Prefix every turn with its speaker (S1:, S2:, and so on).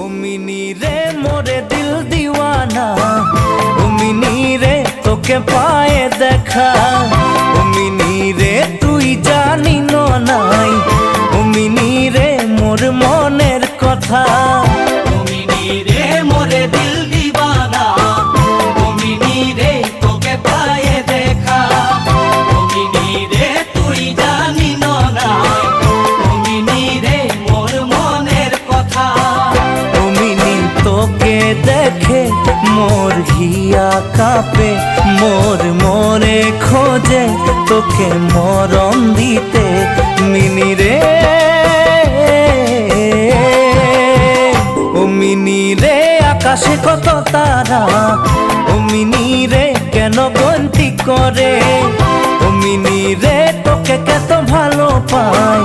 S1: ও mini রে মোরে দিল দিওয়ানা, ও মিনি রে তোকে পায়ে দেখা, ও মিনি রে তুই জানি নাই, ও মিনি রে মোর মনের কথা।
S2: ও মিনি রে মোরে দিল দিওয়ানা, ও মিনি রে তোকে পায়ে দেখা, ও মিনি রে তুই জানি নাই, ও মিনি রে মোর মনের কথা।
S1: ও মিনি তোকে দেখে মোর হিয়া কাঁপে, মোর মনে খোঁজে তোকে মরণ দিতে মিনি রে। ও মিনি রে আকাশে কত তারা, ও মিনি রে কেন গন্তি করে, ও মিনি রে তোকে কত ভালো পাই,